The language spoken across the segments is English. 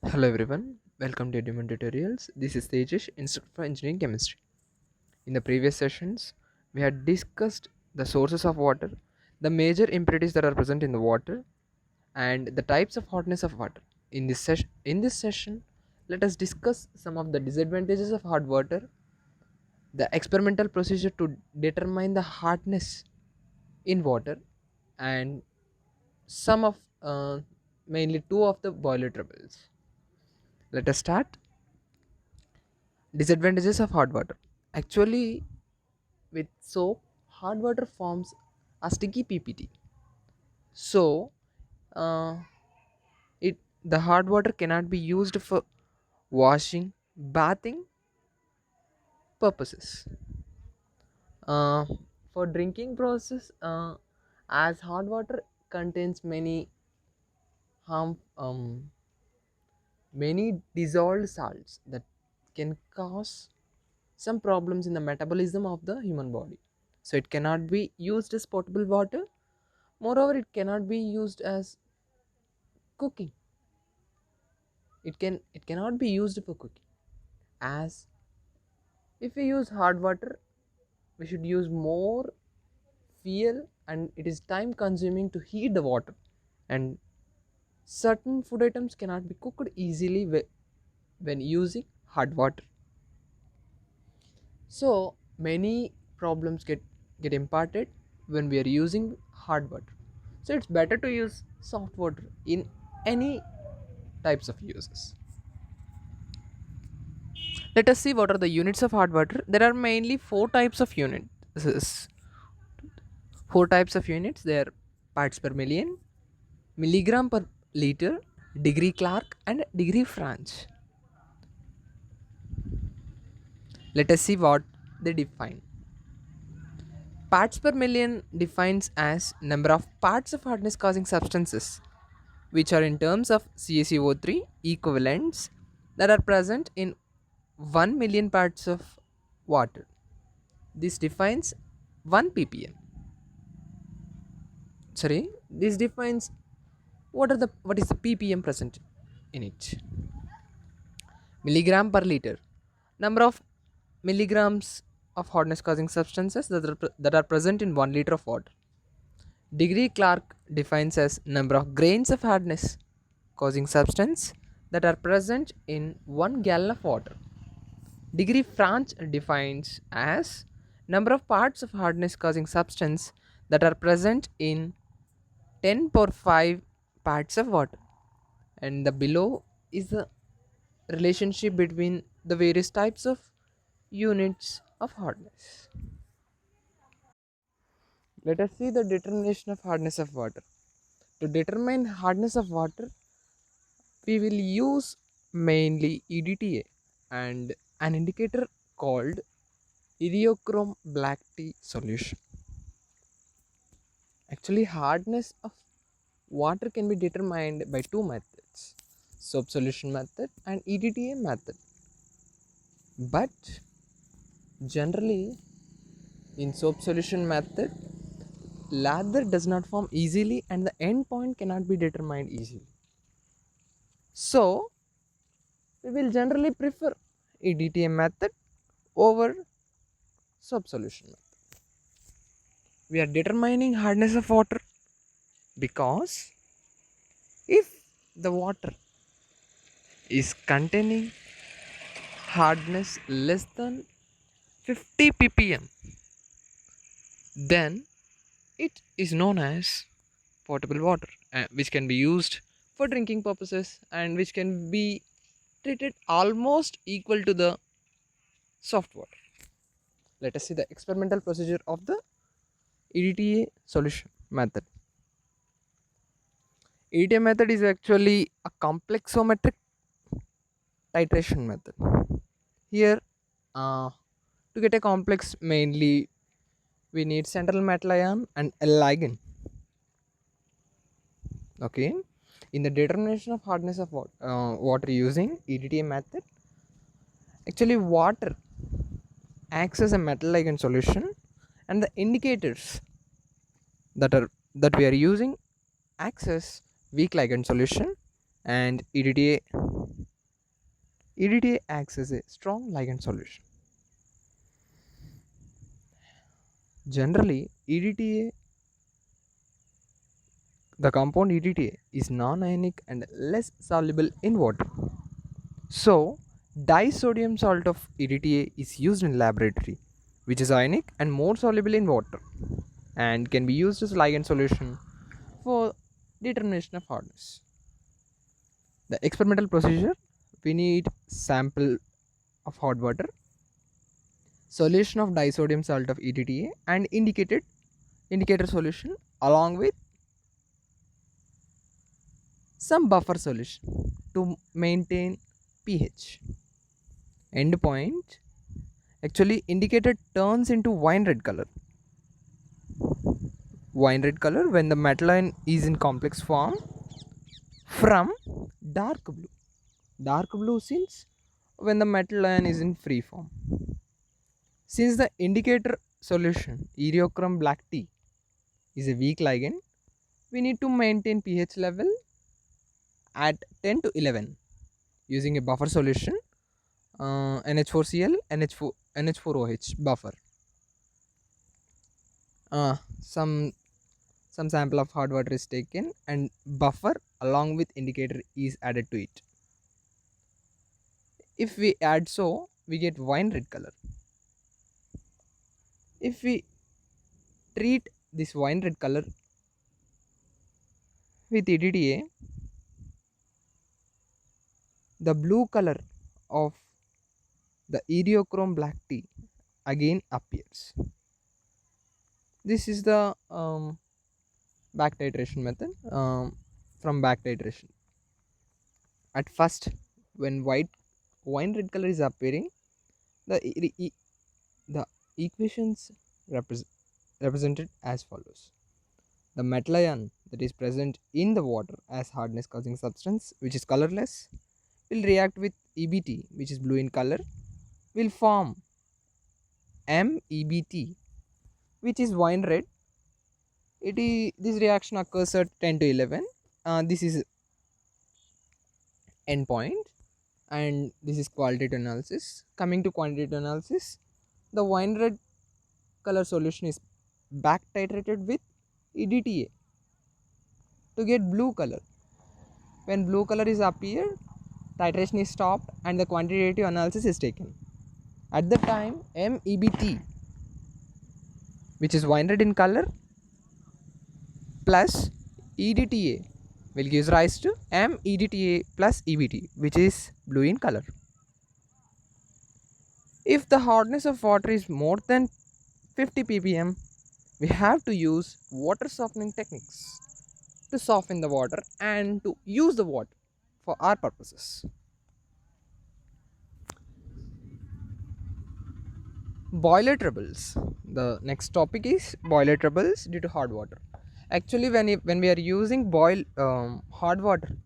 Hello everyone, welcome to Edumon Tutorials. This is Tejish, Instructor for Engineering Chemistry. In the previous sessions, we had discussed the sources of water, the major impurities that are present in the water, and the types of hardness of water. In this session, let us discuss some of the disadvantages of hard water, the experimental procedure to determine the hardness in water, and some of mainly two of the boiler troubles. Let us start. Disadvantages of hard water. Actually, with soap, hard water forms a sticky PPT. So, uh, it the hard water cannot be used for washing, bathing purposes. Uh, for drinking process, as hard water contains harm many dissolved salts that can cause some problems in the metabolism of the human body, so it cannot be used as potable water. Moreover, it cannot be used as cooking. It cannot be used for cooking, as if we use hard water we should use more fuel, and it is time consuming to heat the water, and certain food items cannot be cooked easily when using hard water. So many problems get imparted when we are using hard water. So it's better to use soft water in any types of uses. Let us see what are the units of hard water. There are mainly four types of units. This is four types of units. They are parts per million, milligram per liter, degree Clark, and degree French. Let us see what they define. Parts per million defines as number of parts of hardness causing substances, which are in terms of CaCO3 equivalents that are present in 1 million parts of water. This defines 1 ppm. Sorry, this defines what is the ppm present in it. Milligram per liter, number of milligrams of hardness causing substances that are present in 1 liter of water. Degree Clark defines as number of grains of hardness causing substance that are present in 1 gallon of water. Degree French defines as number of parts of hardness causing substance that are present in 10 per 5 parts of water. And the below is the relationship between the various types of units of hardness. Let us see the determination of hardness of water. To determine hardness of water, we will use mainly EDTA and an indicator called Ideochrome black tea solution. Actually, hardness of water can be determined by two methods: soap solution method and EDTA method. But generally, in soap solution method, lather does not form easily and the end point cannot be determined easily. So, we will generally prefer EDTA method over soap solution method. We are determining hardness of water because if the water is containing hardness less than 50 ppm, then it is known as potable water, which can be used for drinking purposes and which can be treated almost equal to the soft water. Let us see the experimental procedure of the EDTA solution method. EDTA method is actually a complexometric titration method. Here, to get a complex, mainly we need central metal ion and a ligand. Okay, in the determination of hardness of water using EDTA method, actually water acts as a metal ligand solution, and the indicators that we are using acts as weak ligand solution, And EDTA acts as a strong ligand solution. Generally, EDTA, the compound EDTA is non-ionic and less soluble in water. So, disodium salt of EDTA is used in laboratory, which is ionic and more soluble in water, and can be used as ligand solution for determination of hardness. The experimental procedure: we need sample of hot water, solution of disodium salt of EDTA, and indicator solution along with some buffer solution to maintain pH. Endpoint: actually indicator turns into wine red color when the metal ion is in complex form, from dark blue since when the metal ion is in free form. Since the indicator solution Eriochrome black tea is a weak ligand, we need to maintain pH level at 10 to 11 using a buffer solution, NH4Cl, NH4OH buffer. Some sample of hot water is taken and buffer along with indicator is added to it. If we add so, we get wine red color. If we treat this wine red color with EDTA, the blue color of the Eriochrome black tea again appears. This is the back titration method. From back titration, at first when wine red color is appearing, the equations represented as follows: the metal ion that is present in the water as hardness causing substance, which is colorless, will react with EBT, which is blue in color, will form MEBT, which is wine red. This reaction occurs at 10 to 11. This is endpoint, and this is qualitative analysis. Coming to quantitative analysis, the wine red color solution is back titrated with EDTA to get blue color. When blue color is appeared, titration is stopped and the quantitative analysis is taken. At the time, MEBT, which is wine red in color, plus EDTA will give rise to MEDTA plus EBT, which is blue in color. If the hardness of water is more than 50 ppm, we have to use water softening techniques to soften the water and to use the water for our purposes. Boiler troubles. The next topic is boiler troubles due to hot water. Actually, when we are using hot water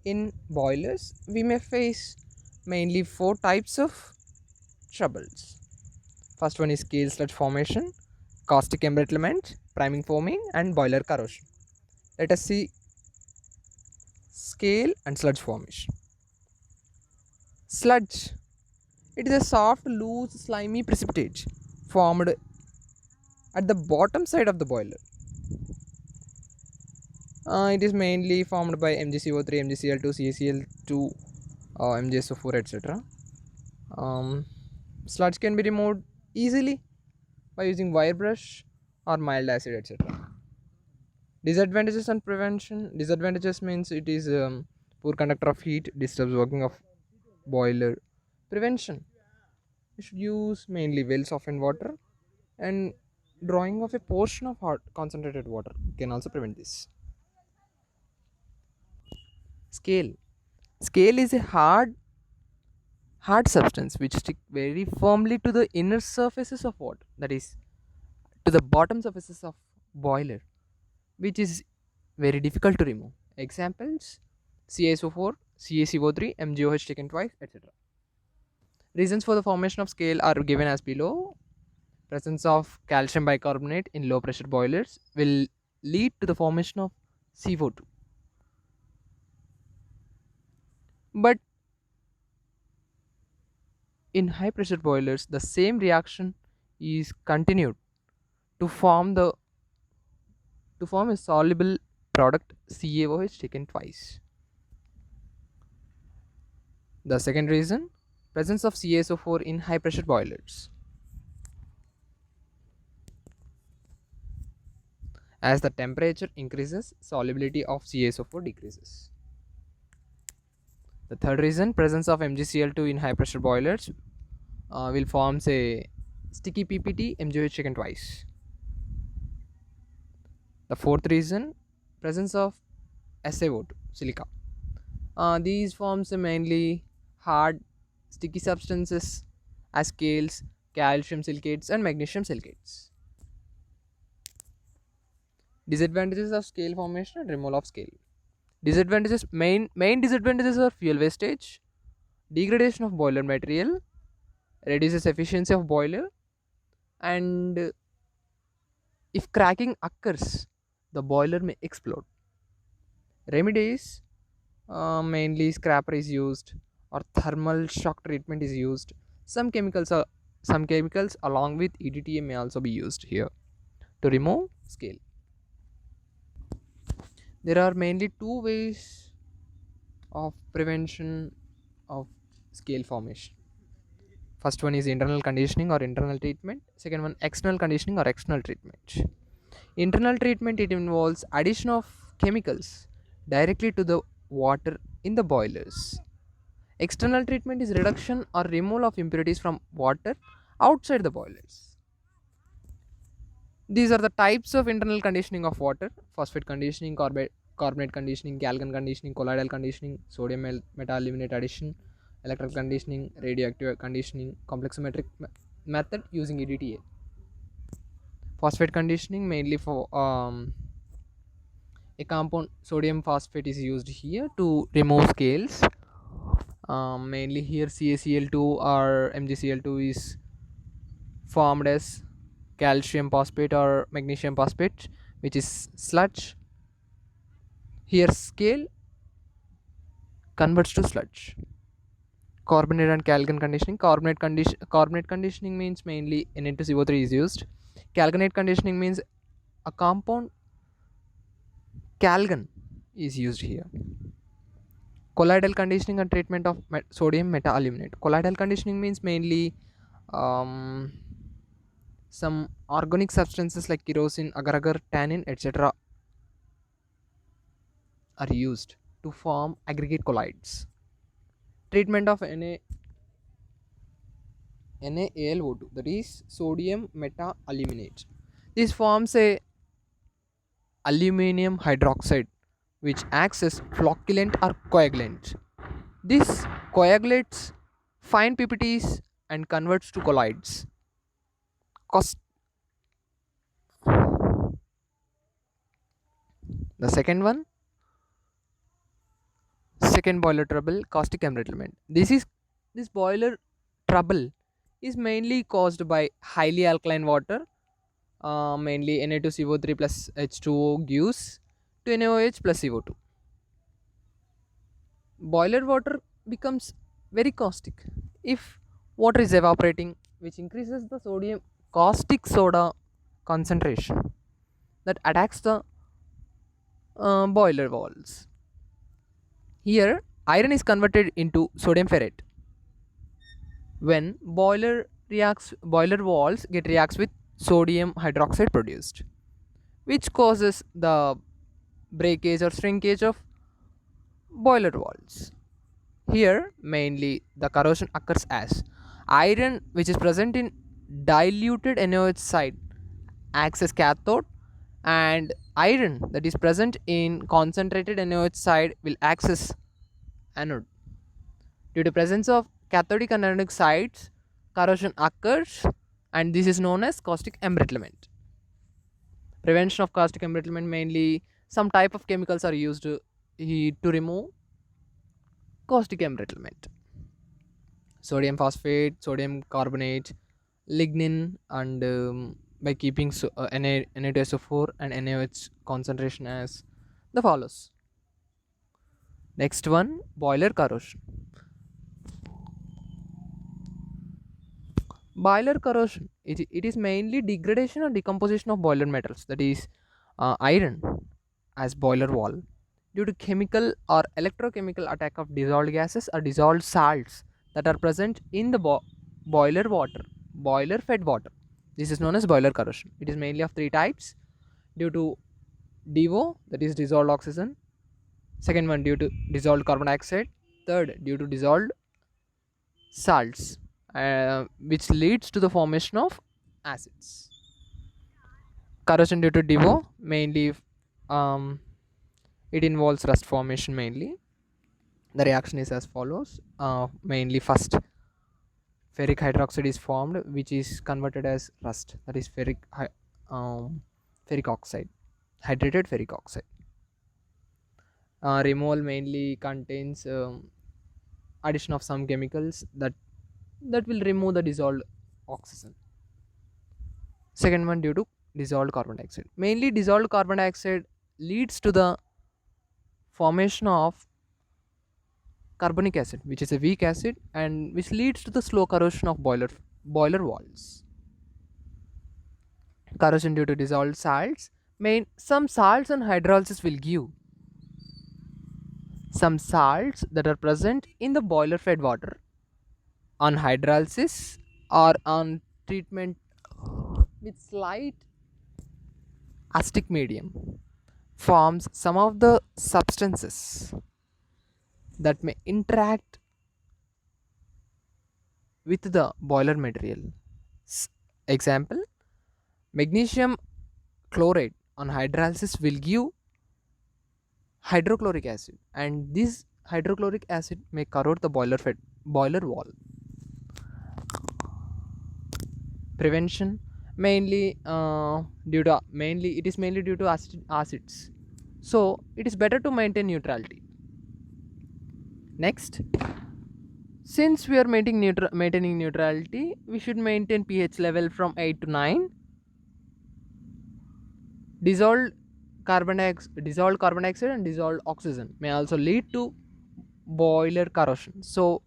in boilers, we may face mainly 4 types of troubles. First one is scale sludge formation, caustic embrittlement, priming foaming, and boiler corrosion. Let us see scale and sludge formation. Sludge: it is a soft, loose, slimy precipitate formed at the bottom side of the boiler. It is mainly formed by MgCO3, MgCl2, CaCl2, MgSO4, etc. Sludge can be removed easily by using wire brush or mild acid, etc. Disadvantages and prevention. Disadvantages means it is poor conductor of heat, disturbs working of boiler. Prevention: you should use mainly well softened water, and drawing of a portion of hot concentrated water can also prevent this. Scale. Scale is a hard substance which stick very firmly to the inner surfaces of water, that is to the bottom surfaces of boiler, which is very difficult to remove. Examples: CaSO4, CaCO3, MgOH taken twice, etc. Reasons for the formation of scale are given as below. Presence of calcium bicarbonate in low pressure boilers will lead to the formation of CO2. But in high pressure boilers, the same reaction is continued to form the to form a soluble product CaOH taken twice. The second reason, presence of CaSO4 in high pressure boilers. As the temperature increases, solubility of CaSO4 decreases. The third reason, presence of MgCl2 in high pressure boilers will form a sticky PPT MgOH taken twice. The fourth reason, presence of SiO2 silica. These forms are mainly hard sticky substances as scales, calcium silicates and magnesium silicates. Disadvantages of scale formation and removal of scale. Disadvantages, main disadvantages are fuel wastage, degradation of boiler material, reduces efficiency of boiler, and if cracking occurs, the boiler may explode. Remedies, mainly scrapper is used or thermal shock treatment is used. Some chemicals along with EDTA may also be used here to remove scale. There are mainly two ways of prevention of scale formation. First one is internal conditioning or internal treatment. Second one, external conditioning or external treatment. Internal treatment, it involves addition of chemicals directly to the water in the boilers. External treatment is reduction or removal of impurities from water outside the boilers. These are the types of internal conditioning of water: phosphate conditioning, carbonate conditioning, galgan conditioning, colloidal conditioning, sodium metaluminate addition, electrical conditioning, radioactive conditioning, complexometric method using EDTA. Phosphate conditioning, mainly for a compound sodium phosphate is used here to remove scales. Mainly here CaCl2 or MgCl2 is formed as calcium phosphate or magnesium phosphate, which is sludge. Here scale converts to sludge. Carbonate and calgon conditioning. Carbonate conditioning means mainly Na2CO3 is used. Calgonate conditioning means a compound calgon is used here. Colloidal conditioning and treatment of sodium metaaluminate. Colloidal conditioning means mainly um, some organic substances like kerosene, agar-agar, tannin, etc. are used to form aggregate colloids. Treatment of NaAlO2, that is sodium metaaluminate. This forms a aluminium hydroxide which acts as flocculant or coagulant. This coagulates fine PPTs and converts to colloids. Cos- the second boiler trouble, caustic embrittlement. This boiler trouble is mainly caused by highly alkaline water, mainly Na2CO3 plus H2O gives to NaOH plus CO2. Boiler water becomes very caustic if water is evaporating, which increases the sodium caustic soda concentration that attacks the boiler walls. Here, iron is converted into sodium ferrate. When boiler walls get reacts with sodium hydroxide produced, which causes the breakage or shrinkage of boiler walls. Here, mainly the corrosion occurs as iron, which is present in diluted NaOH side, acts as cathode, and iron that is present in concentrated NaOH side will act as anode. Due to presence of cathodic and anodic sides, corrosion occurs, and this is known as caustic embrittlement. Prevention of caustic embrittlement, mainly some type of chemicals are used to remove caustic embrittlement. Sodium phosphate, sodium carbonate, lignin, and by keeping Na2SO4 and NaOH concentration as the follows. Next one, boiler corrosion. Boiler corrosion, it is mainly degradation or decomposition of boiler metals, that is iron as boiler wall, due to chemical or electrochemical attack of dissolved gases or dissolved salts that are present in the boiler water, boiler fed water. This is known as boiler corrosion. It is mainly of three types: due to DO, that is dissolved oxygen; second one due to dissolved carbon dioxide; third due to dissolved salts, which leads to the formation of acids. Corrosion due to DO mainly, um, it involves rust formation mainly. The reaction is as follows. Mainly first, ferric hydroxide is formed, which is converted as rust, that is ferric oxide, hydrated ferric oxide. Removal mainly contains addition of some chemicals that will remove the dissolved oxygen. Second one due to dissolved carbon dioxide. Mainly dissolved carbon dioxide leads to the formation of carbonic acid, which is a weak acid and which leads to the slow corrosion of boiler walls. Corrosion due to dissolved salts. Some salts and hydrolysis will give some salts that are present in the boiler fed water on hydrolysis or on treatment with slight acidic medium forms some of the substances that may interact with the boiler material. Example, magnesium chloride on hydrolysis will give hydrochloric acid, and this hydrochloric acid may corrode the boiler wall. Prevention, mainly it is mainly due to acids, so it is better to maintain neutrality. Next, since we are maintaining neutrality, we should maintain pH level from 8 to 9. Dissolved carbon dioxide and dissolved oxygen may also lead to boiler corrosion, so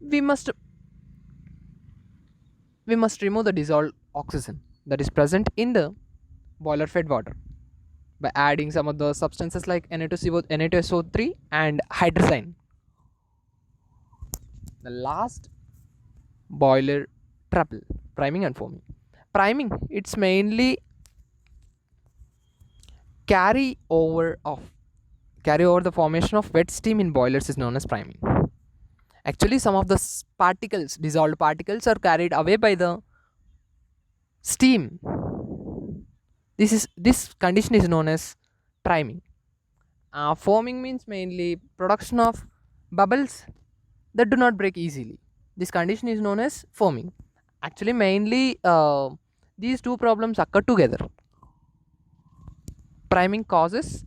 we must remove the dissolved oxygen that is present in the boiler fed water by adding some of the substances like Na2SO3 and hydrazine. The last, boiler trouble, priming and foaming. Priming, it's mainly carry over the formation of wet steam in boilers is known as priming. Actually, some of the dissolved particles, are carried away by the steam. This condition is known as priming. Foaming means mainly production of bubbles that do not break easily. This condition is known as foaming. Actually, mainly these two problems occur together. Priming causes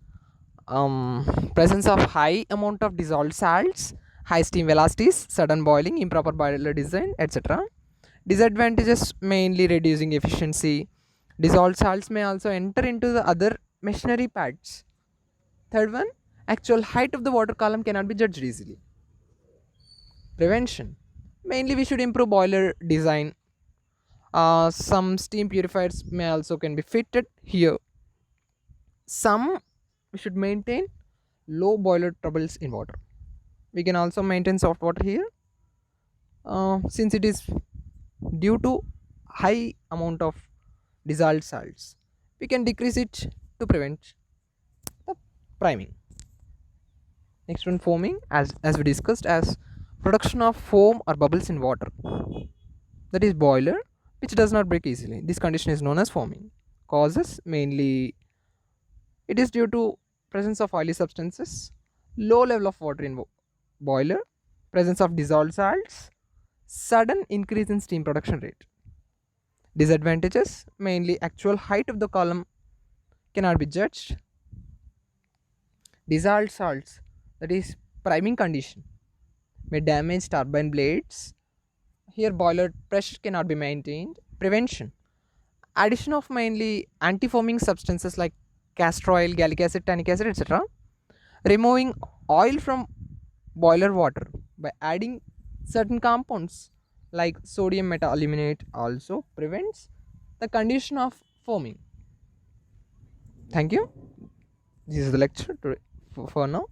presence of high amount of dissolved salts, high steam velocities, sudden boiling, improper boiler design, etc. Disadvantages, mainly reducing efficiency. Dissolved salts may also enter into the other machinery pads. Third one, actual height of the water column cannot be judged easily. Prevention, mainly we should improve boiler design. Some steam purifiers may also can be fitted here. Some we should maintain low boiler troubles in water. We can also maintain soft water here, since it is due to high amount of dissolved salts. We can decrease it to prevent the priming. Next one, foaming, as we discussed, as production of foam or bubbles in water, that is boiler, which does not break easily. This condition is known as foaming. Causes, mainly it is due to presence of oily substances, low level of water in boiler, presence of dissolved salts, sudden increase in steam production rate. Disadvantages, mainly actual height of the column cannot be judged. Dissolved salts, that is priming condition, may damage turbine blades. Here boiler pressure cannot be maintained. Prevention, addition of mainly anti-foaming substances like castor oil, gallic acid, tannic acid, etc. Removing oil from boiler water by adding certain compounds like sodium metaaluminate also prevents the condition of foaming. Thank you. This is the lecture for now.